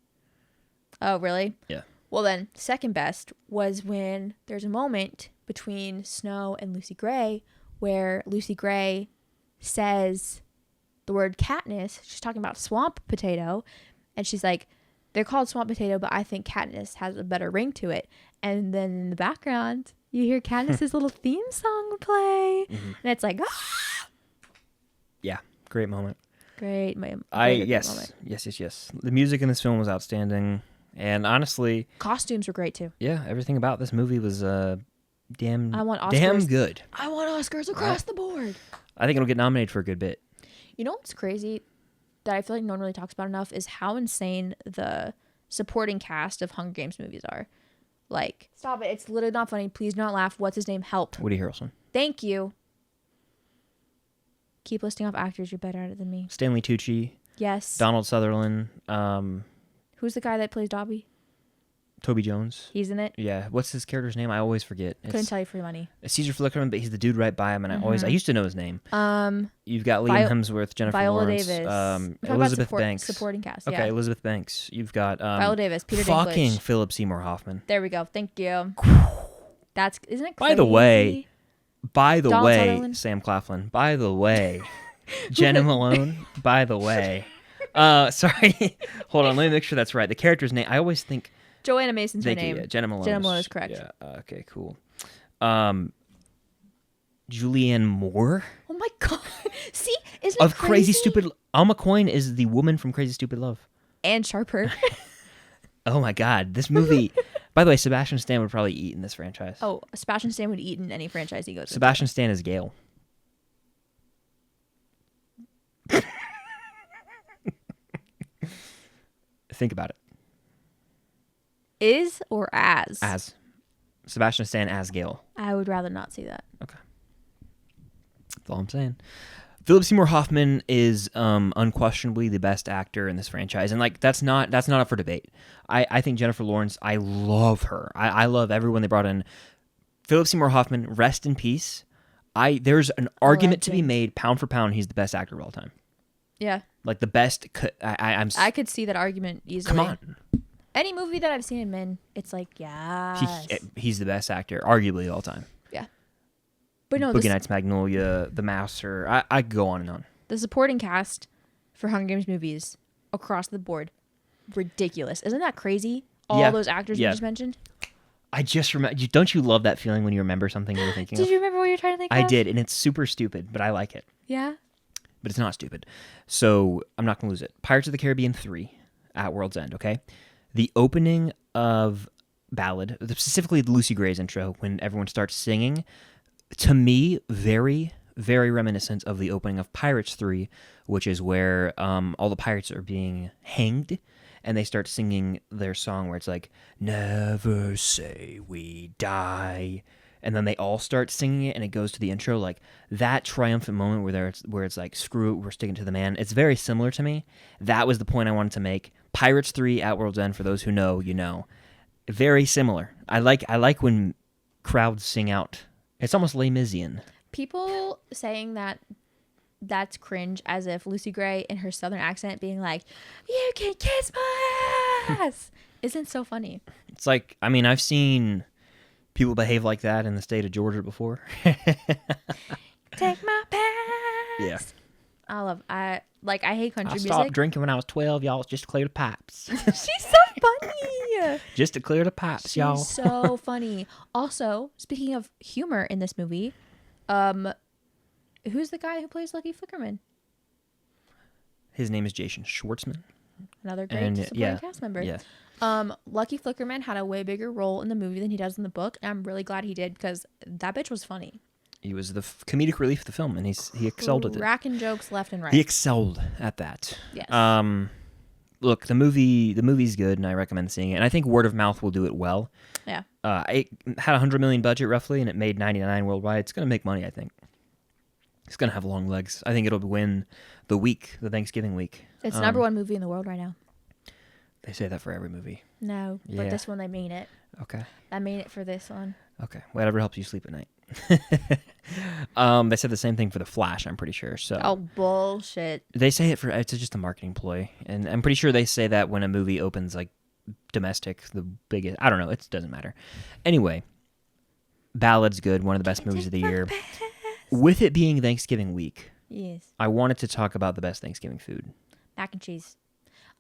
Oh, really? Yeah. Well, then, second best was when there's a moment between Snow and Lucy Gray where Lucy Gray says the word Katniss. She's talking about swamp potato. And she's like, they're called swamp potato, but I think Katniss has a better ring to it. And then in the background, you hear Katniss's little theme song play. Mm-hmm. And it's like, ah! Yeah. Great moment. Great moment. Yes. The music in this film was outstanding. And honestly... Costumes were great, too. Yeah, everything about this movie was damn good. I want Oscars across the board. I think it'll get nominated for a good bit. You know what's crazy that I feel like no one really talks about enough is how insane the supporting cast of Hunger Games movies are. Like, stop it. It's literally not funny. Please do not laugh. What's his name? Help. Woody Harrelson. Thank you. Keep listing off actors. You're better at it than me. Stanley Tucci. Yes. Donald Sutherland. Who's the guy that plays Dobby? Toby Jones. He's in it. Yeah. What's his character's name? I always forget. Couldn't tell you for money. It's Caesar Flickerman, but he's the dude right by him, and I used to know his name. You've got Liam Hemsworth, Jennifer Viola Lawrence, Davis. Elizabeth Banks. Supporting cast. Okay, Yeah. Elizabeth Banks. You've got Viola Davis, Peter fucking Dinklage. Philip Seymour Hoffman. There we go. Thank you. Isn't it crazy? By the Donald way, Sutherland? Sam Claflin. By the way, Jenna Malone. By the way, sorry. Hold on, let me make sure that's right. The character's name. I always think. Joanna Mason's her Thank name. you. Yeah, Jenna Malone. Jenna Malone is correct. Yeah. Okay. Cool. Julianne Moore Oh my god! See, isn't of it Crazy Stupid. Alma Coyne is the woman from Crazy Stupid Love. And Sharper. Oh my god, this movie. By the way, Sebastian Stan would probably eat in this franchise. Oh, Sebastian Stan would eat in any franchise he goes to. Sebastian Stan is Gale. Think about it. Is or as? As Sebastian Stan as Gale. I would rather not see that. Okay. That's all I'm saying. Philip Seymour Hoffman is unquestionably the best actor in this franchise, and like that's not up for debate. I think Jennifer Lawrence, I love her. I love everyone they brought in. Philip Seymour Hoffman, rest in peace. There's an argument to be made, pound for pound, he's the best actor of all time. Yeah. Like the best. I could see that argument easily. Come on. Any movie that I've seen him in, it's like, yeah. He's the best actor, arguably of all time. Yeah. But no, Boogie Nights, Magnolia, The Master. I could go on and on. The supporting cast for Hunger Games movies across the board, ridiculous. Isn't that crazy? All those actors you just mentioned. I just remember. Don't you love that feeling when you remember something you were thinking of? Did you remember what you were trying to think of? I did, and it's super stupid, but I like it. Yeah. But it's not stupid. So I'm not going to lose it. Pirates of the Caribbean 3 at World's End, okay? The opening of Ballad, specifically the Lucy Gray's intro, when everyone starts singing, to me, very, very reminiscent of the opening of Pirates 3, which is where all the pirates are being hanged, and they start singing their song where it's like, never say we die. and then they all start singing it, and it goes to the intro. Like that triumphant moment where it's like, screw it, we're sticking to the man. It's very similar to me. That was the point I wanted to make. Pirates 3 at World's End, for those who know, you know. Very similar. I like when crowds sing out. It's almost Les Miséen. People saying that's cringe, as if Lucy Gray in her southern accent being like, "You can kiss my ass," isn't so funny. It's like, I mean, I've seen people behave like that in the state of Georgia before. Take my pass. Yeah. I hate country I music. stopped drinking when I was 12, y'all. Just to clear the pipes. She's so funny. Just to clear the pipes, y'all. She's so funny. Also, speaking of humor in this movie, who's the guy who plays Lucky Flickerman? His name is Jason Schwartzman. Another great supporting cast member. Yeah. Lucky Flickerman had a way bigger role in the movie than he does in the book, and I'm really glad he did, because that bitch was funny. He was the comedic relief of the film, and he excelled at it. Cracking jokes left and right. He excelled at that. Yes. Look, the movie's good, and I recommend seeing it. And I think word of mouth will do it well. Yeah. It had $100 million budget roughly, and it made 99 worldwide. It's gonna make money, I think. It's gonna have long legs. I think it'll win the Thanksgiving week. It's the number one movie in the world right now. They say that for every movie. No, Yeah. but this one they mean it. Okay. I mean it for this one. Okay. Whatever helps you sleep at night. They said the same thing for The Flash, I'm pretty sure. So Oh, bullshit. they say it it's just a marketing ploy, and I'm pretty sure they say that when a movie opens like domestic, the biggest. I don't know. It doesn't matter. Anyway, Ballad's good. One of the best movies of the year. With it being Thanksgiving week, Yes. I wanted to talk about the best Thanksgiving food. Mac and cheese.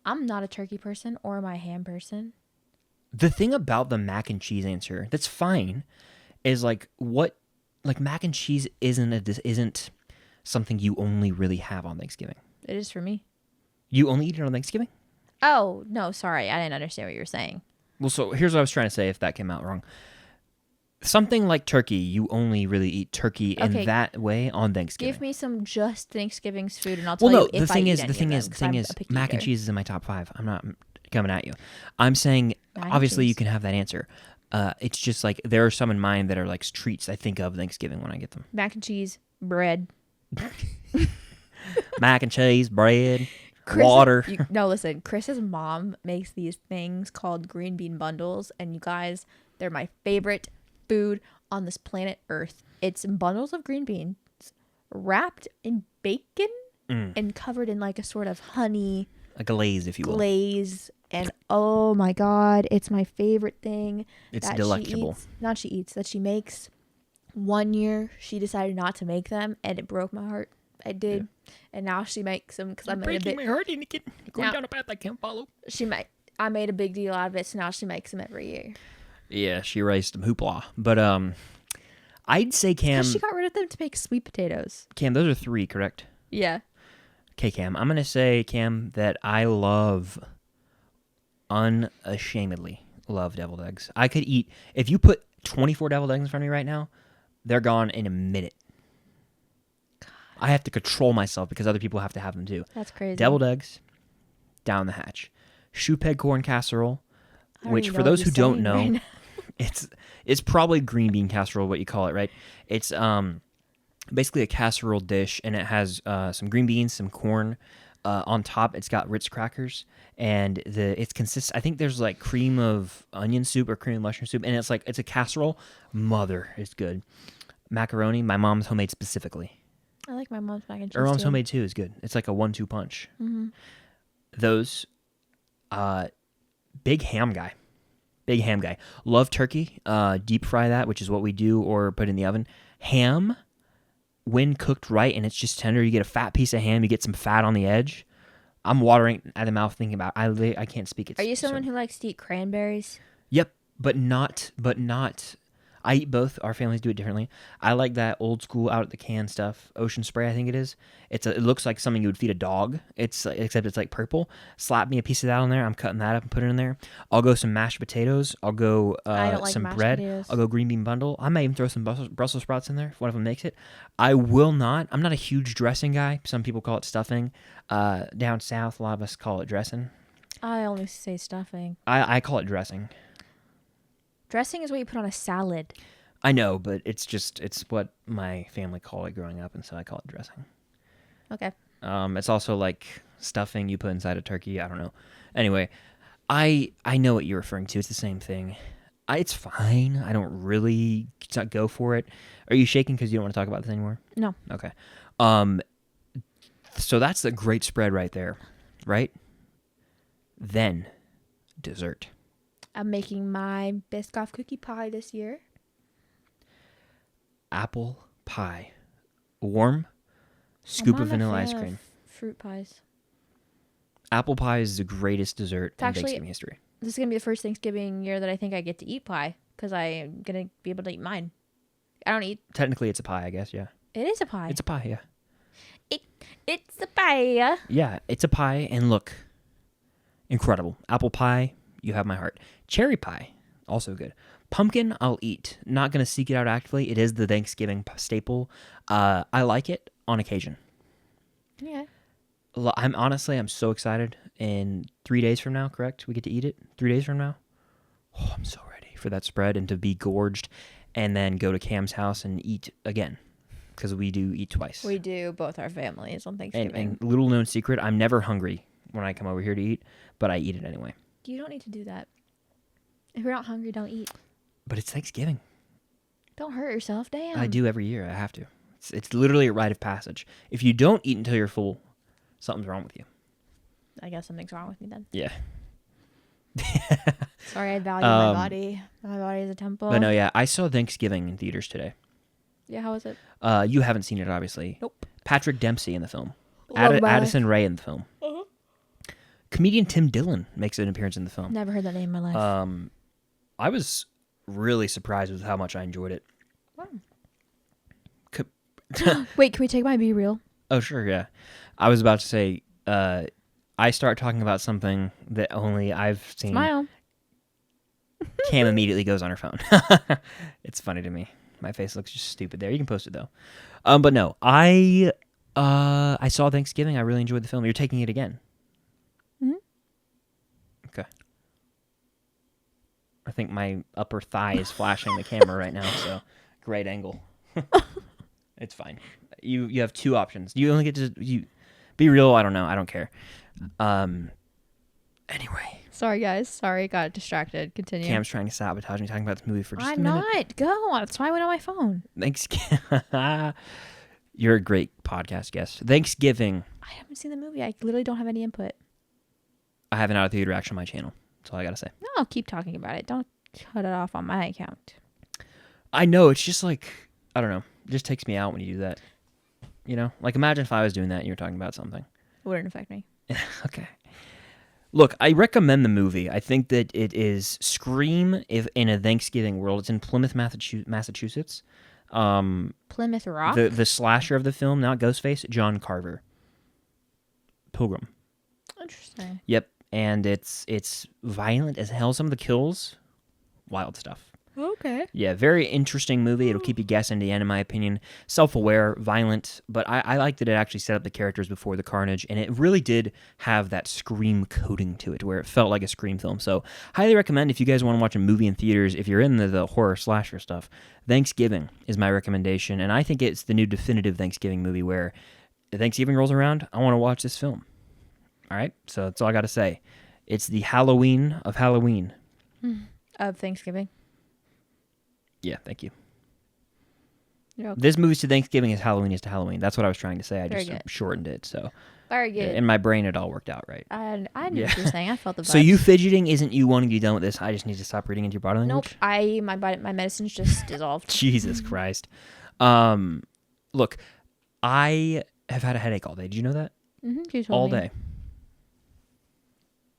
I'm not a turkey person or am I a ham person. The thing about the mac and cheese answer that's fine is like mac and cheese isn't something you only really have on Thanksgiving. It is for me. You only eat it on Thanksgiving? Oh, no, sorry. I didn't understand what you were saying. Well, so here's what I was trying to say if that came out wrong. Something like turkey, you only really eat turkey in that way on Thanksgiving. Give me some just Thanksgiving's food and I'll tell you if I eat any of them, 'cause I'm a picky mac and eater. cheese is in my top 5. I'm not coming at you. I'm saying, Mac and obviously you cheese. can have that answer. It's just like there are some in mind that are like treats I think of Thanksgiving when I get them. Mac and cheese, bread. Mac and cheese, bread, water. Listen, Chris's mom makes these things called green bean bundles, and you guys, they're my favorite food on this planet Earth. It's bundles of green beans wrapped in bacon and covered in like a sort of honey A glaze, if you will. glaze. And oh my God, it's my favorite thing. It's that delectable. That she makes. One year she decided not to make them, and it broke my heart. I did. Yeah. And now she makes them because I made a bit. My heart, and going Now- down a path I can't follow. I made a big deal out of it, so now she makes them every year. Yeah, she raised some hoopla. But I'd say Cam. Because she got rid of them to make sweet potatoes. Cam, those are 3, correct? Yeah. Okay, Cam. I'm gonna say, Cam, that I unashamedly love deviled eggs. I could eat if you put 24 deviled eggs in front of me right now, they're gone in a minute. God. I have to control myself because other people have to have them too. That's crazy. Deviled eggs, down the hatch. Shoe peg corn casserole, I which already for know those what who you're don't saying know, right now. it's probably green bean casserole, what you call it, right? It's basically a casserole dish, and it has some green beans, some corn. On top, it's got Ritz crackers, and it's consists. I think there's like cream of onion soup or cream of mushroom soup, and it's a casserole. Mother, it's good. Macaroni, my mom's homemade specifically. I like my mom's mac and cheese. Her mom's too. homemade too is good. It's like a 1-2 punch. Mm-hmm. Those, big ham guy. Love turkey. Deep fry that, which is what we do, or put in the oven. Ham, when cooked right and it's just tender, you get a fat piece of ham, you get some fat on the edge. I'm watering at the mouth thinking about it. I can't speak. Are you someone who likes to eat cranberries? Yep, but not. I eat both. Our families do it differently. I like that old school out at the can stuff. Ocean spray, I think it is. It looks like something you would feed a dog. Except it's like purple. Slap me a piece of that on there. I'm cutting that up and putting it in there. I'll go some mashed potatoes. I'll go I don't like some mashed bread. potatoes. I'll go green bean bundle. I might even throw some Brussels sprouts in there if one of them makes it. I'm not a huge dressing guy. Some people call it stuffing. Down south, a lot of us call it dressing. I only say stuffing. I call it dressing. Dressing is what you put on a salad. I know, but it's what my family called it growing up, and so I call it dressing. Okay. It's also like stuffing you put inside a turkey. I don't know. Anyway, I know what you're referring to. It's the same thing. It's fine. I don't really go for it. Are you shaking because you don't want to talk about this anymore? No. Okay. So that's a great spread right there, right? Then, dessert. I'm making my Biscoff cookie pie this year. Apple pie. Warm. Scoop I'm of not a vanilla fan ice of cream. Fruit pies. Apple pie is the greatest dessert in actually- Thanksgiving history. This is going to be the first Thanksgiving year that I think I get to eat pie because I'm going to be able to eat mine. I don't eat. Technically, it's a pie, I guess, yeah. It is a pie. It's a pie, yeah. It's a pie. Yeah, it's a pie, and look, incredible. Apple pie, you have my heart. Cherry pie, also good. Pumpkin, I'll eat. Not going to seek it out actively. It is the Thanksgiving staple. I like it on occasion. Yeah. I'm so excited. In 3 days from now, correct? We get to eat it 3 days from now. Oh, I'm so ready for that spread and to be gorged, and then go to Cam's house and eat again, because we do eat twice. We do, both our families on Thanksgiving. And little known secret, I'm never hungry when I come over here to eat, but I eat it anyway. You don't need to do that. If you're not hungry, don't eat. But it's Thanksgiving. Don't hurt yourself. Damn. I do every year. I have to. It's literally a rite of passage. If you don't eat until you're full, something's wrong with you. I guess something's wrong with me then. Yeah. Sorry, I value my body. My body is a temple. But no, yeah, I saw Thanksgiving in theaters today. Yeah, how was it? You haven't seen it, obviously. Nope. Patrick Dempsey in the film. Love that. Addison Rae in the film. Comedian Tim Dillon makes an appearance in the film. Never heard that name in my life. I was really surprised with how much I enjoyed it. Wow. Wait, can we take my Be Real? Oh, sure, yeah. I was about to say, I start talking about something that only I've seen. Smile. Cam immediately goes on her phone. It's funny to me. My face looks just stupid there. You can post it though. But no, I saw Thanksgiving. I really enjoyed the film. You're taking it again. Mm-hmm. Okay. I think my upper thigh is flashing the camera right now, so great angle. It's fine. You have two options. You only get to Be Real. I don't know. I don't care. Anyway. Sorry, guys. Sorry, got distracted. Continue. Cam's trying to sabotage me talking about this movie for just I'm a minute. not. Go. That's why I went on my phone. Thanks. You're a great podcast guest. Thanksgiving. I haven't seen the movie. I literally don't have any input. I have an out of theater reaction on my channel. That's all I gotta say. No, I'll keep talking about it. Don't cut it off on my account. I know, it's just like, I don't know. It just takes me out when you do that. You know? Like, imagine if I was doing that and you were talking about something. It wouldn't affect me. Okay. Look, I recommend the movie. I think that it is Scream if in a Thanksgiving world. It's in Plymouth, Massachusetts. Plymouth Rock? The slasher of the film, not Ghostface, John Carver. Pilgrim. Interesting. Yep. And it's violent as hell. Some of the kills, wild stuff. Okay. Yeah, very interesting movie. It'll keep you guessing to the end, in my opinion. Self-aware, violent, but I liked that it actually set up the characters before the carnage, and it really did have that Scream coating to it, where it felt like a Scream film. So, highly recommend if you guys want to watch a movie in theaters, if you're in the horror slasher stuff, Thanksgiving is my recommendation, and I think it's the new definitive Thanksgiving movie where Thanksgiving rolls around, I want to watch this film. All right? So, that's all I got to say. It's the Halloween of Halloween. Of Thanksgiving. Yeah, thank you. You're okay. This movie's to Thanksgiving as Halloween is to Halloween. That's what I was trying to say. I Very just good. shortened it. So Very good. in my brain, it all worked out right. I knew Yeah. what you were saying. I felt the vibes. So you fidgeting isn't you wanting to be done with this. I just need to stop reading into your body Nope. language. My medicine's just dissolved. Jesus Christ. Look, I have had a headache all day. Did you know that? Mm-hmm. You told All me. day.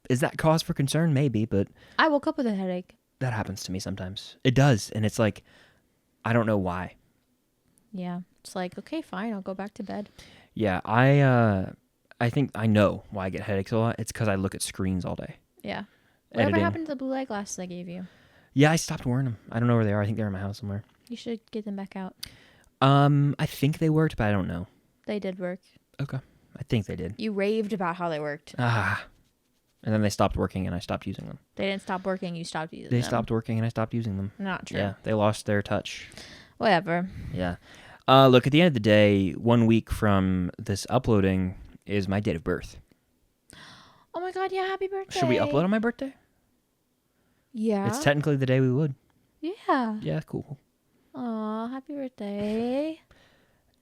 Is that cause for concern? Maybe, but I woke up with a headache. that happens to me sometimes. It does, and it's like, I don't know why. Yeah. It's like, okay, fine. I'll go back to bed. Yeah, I think I know why I get headaches a lot. It's because I look at screens all day. Yeah. Whatever Editing. happened to the blue light glasses I gave you? Yeah, I stopped wearing them. I don't know where they are. I think they're in my house somewhere. You should get them back out. I think they worked, but I don't know. They did work. Okay. I think they did. You raved about how they worked. Ah. And then they stopped working, and I stopped using them. They didn't stop working. You stopped using them. They stopped working, and I stopped using them. Not true. Yeah, they lost their touch. Whatever. Yeah. Look, at the end of the day, 1 week from this uploading is my date of birth. Oh my God! Yeah, happy birthday. Should we upload on my birthday? Yeah. It's technically the day we would. Yeah. Yeah, cool. Aw, happy birthday.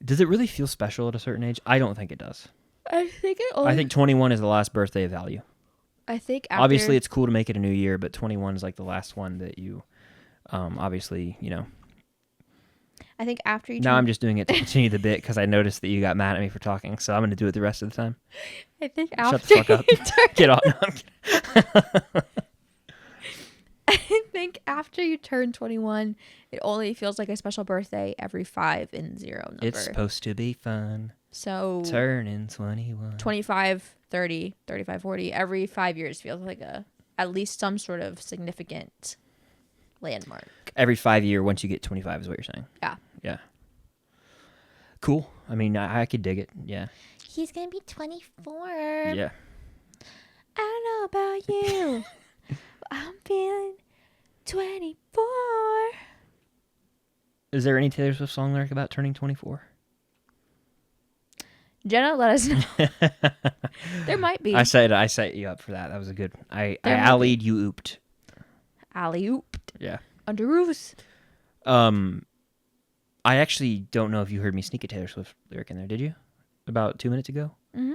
Does it really feel special at a certain age? I don't think it does. I think I think 21 is the last birthday of value. I think after, Obviously, it's cool to make it a new year, but 21 is like the last one that you, obviously, I think after you. Now I'm just doing it to continue the bit because I noticed that you got mad at me for talking, so I'm going to do it the rest of the time. I think Shut after. the fuck up. Get off. No, I'm kidding. I think after you turn 21, it only feels like a special birthday every 5 and 0 number. It's supposed to be fun. So Turning 21. 25, 30, 35, 40, every 5 years feels like at least some sort of significant landmark. Every 5 year, once you get 25 is what you're saying. Yeah. Yeah. Cool. I mean, I could dig it. Yeah. He's going to be 24. Yeah. I don't know about you. but I'm feeling 24. Is there any Taylor Swift song lyric about turning 24? Jenna, let us know. There might be. I set you up for that. That was a good. I There might allied, you ooped. Alley-oop. Yeah. Under roofs. I actually don't know if you heard me sneak a Taylor Swift lyric in there. Did you? About 2 minutes ago? Mm-hmm.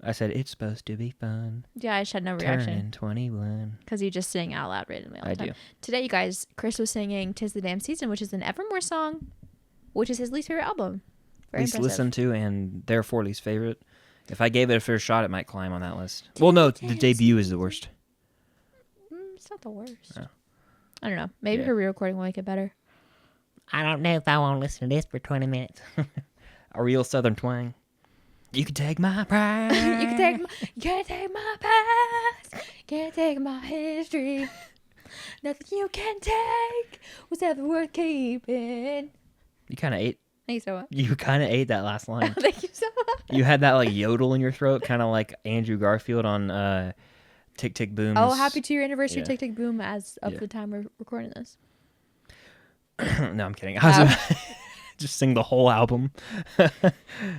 I said, it's supposed to be fun. Yeah, I just had no Turning reaction. 21. Because you just sing out loud randomly all the I time. do. Today, you guys, Chris was singing "'Tis the Damn Season," which is an Evermore song, which is his least favorite album. Very Least impressive. listened to and therefore least favorite. If I gave it a fair shot, it might climb on that list. Well, no, the debut is the worst. It's not the worst. Oh. I don't know. Maybe Yeah. her re-recording will make it better. I don't know if I want to listen to this for 20 minutes. A real southern twang. You can take my pride. You can't take my past. Can't take my history. Nothing you can take was ever worth keeping. You kind of ate. Thank you so much. You kind of ate that last line. Thank you so much. You had that like yodel in your throat, kind of like Andrew Garfield on Tick Tick Boom. Oh, happy 2-year anniversary, Yeah. Tick Tick Boom, as of Yeah. the time we're recording this. No, I'm kidding. I was about just sing the whole album.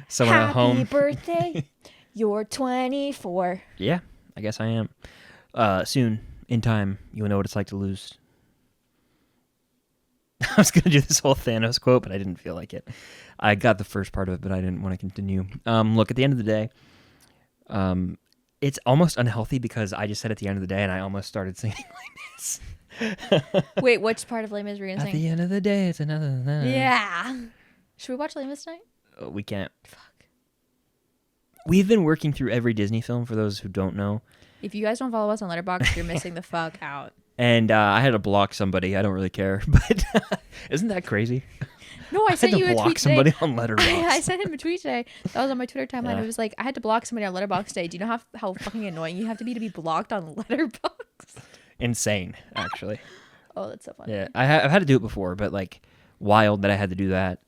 Someone at home. Happy birthday. You're 24. Yeah, I guess I am. Soon, in time, you'll know what it's like to lose. I was going to do this whole Thanos quote, but I didn't feel like it. I got the first part of it, but I didn't want to continue. Look, at the end of the day, it's almost unhealthy because I just said at the end of the day and I almost started singing like this. Wait, which part of Les Mis were you going to At sing? the end of the day, it's another night. Yeah. Should we watch Les Mis tonight? We can't. Fuck. We've been working through every Disney film, for those who don't know. If you guys don't follow us on Letterboxd, you're missing the fuck out. And I had to block somebody. I don't really care, but isn't that crazy? No, I I had sent to you a block tweet somebody today. on Letterboxd. I sent him a tweet today. That was on my Twitter timeline. Yeah. It was like, I had to block somebody on Letterboxd today. Do you know how fucking annoying you have to be blocked on Letterboxd? Insane, actually. Oh, that's so funny. Yeah, I've had to do it before, but like wild that I had to do that.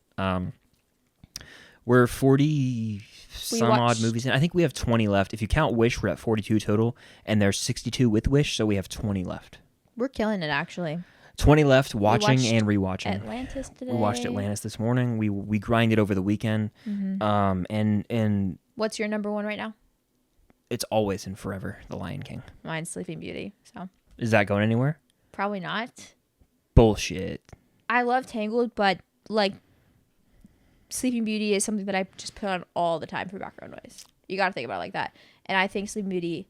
We're 40 some odd watched- movies in. I think we have 20 left. If you count Wish, we're at 42 total, and there's 62 with Wish, so we have 20 left. We're killing it, actually. 20 left, watching watched and rewatching. Atlantis today. We watched Atlantis this morning. We grinded over the weekend. And What's your number one right now? it's always and forever The Lion King. Mine's Sleeping Beauty. So Is that going anywhere? probably not. Bullshit. I love Tangled, but like Sleeping Beauty is something that I just put on all the time for background noise. You got to think about it like that. And I think Sleeping Beauty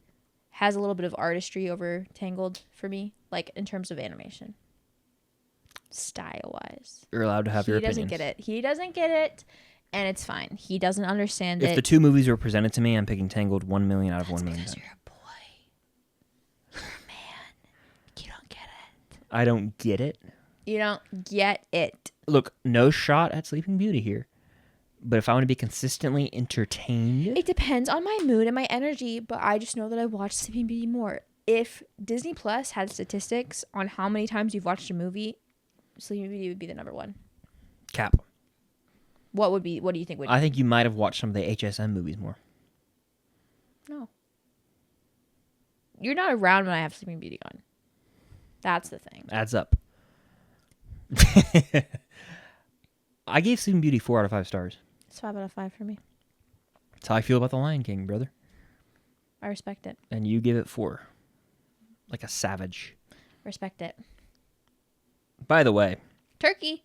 has a little bit of artistry over Tangled for me, like in terms of animation, style wise. You're allowed to have your He doesn't opinions. get it. He doesn't get it, and it's fine. He doesn't understand If it. the two movies were presented to me, I'm picking Tangled 1 million out of 1 million. because times. you're a boy. You're a man. You don't get it. I don't get it. You don't get it. Look, no shot at Sleeping Beauty here. But if I want to be consistently entertained, It depends on my mood and my energy, but I just know that I watch Sleeping Beauty more. If Disney Plus had statistics on how many times you've watched a movie, Sleeping Beauty would be the number one. cap. What do you think would I think you might have watched some of the HSM movies more. No. you're not around when I have Sleeping Beauty on. That's the thing. Adds up. I gave Sleeping Beauty 4 out of 5 stars. It's 5 out of 5 for me. That's how I feel about The Lion King, brother. I respect it. And you give it 4. Like a savage. Respect it. By the way. Turkey.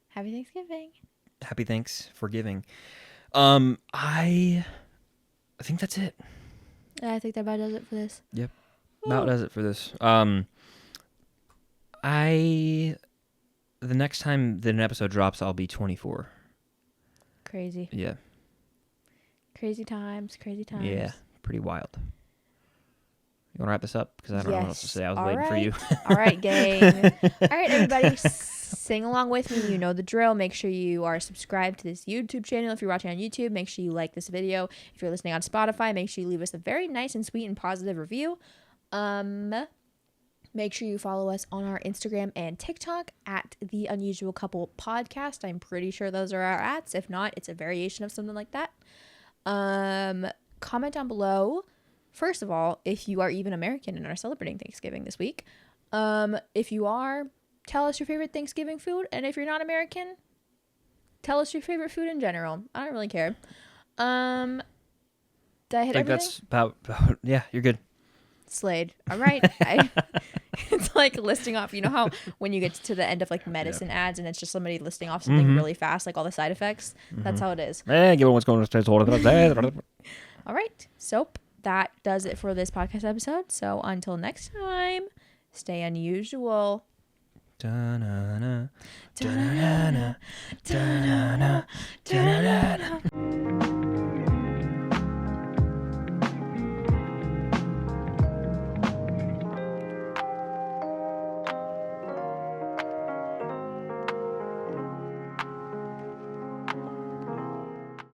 Happy Thanksgiving. Happy thanks for giving. I think that's it. I think that about does it for this. Yep. About does it for this. The next time that an episode drops, I'll be 24. Crazy. Yeah. Crazy times. Crazy times. Yeah. Pretty wild. You want to wrap this up? Because I don't know what else to say. I was All waiting for right. you. All right, gang. All right, everybody. Sing along with me. You know the drill. Make sure you are subscribed to this YouTube channel. If you're watching on YouTube, make sure you like this video. If you're listening on Spotify, make sure you leave us a very nice and sweet and positive review. Make sure you follow us on our Instagram and TikTok at The Unusual Couple Podcast. I'm pretty sure those are our ats. If not, it's a variation of something like that. Comment down below. First of all, if you are even American and are celebrating Thanksgiving this week. If you are, tell us your favorite Thanksgiving food. And if you're not American, tell us your favorite food in general. I don't really care. Did I hit everything? That's about, yeah, you're good. Slayed. All right. It's like listing off, you know how when you get to the end of like medicine ads and it's just somebody listing off something really fast, like all the side effects? That's how it is. Give it what's going on. All right. So that does it for this podcast episode. So until next time, stay unusual. Da-na-na, da-na-na, da-na-na, da-na-na.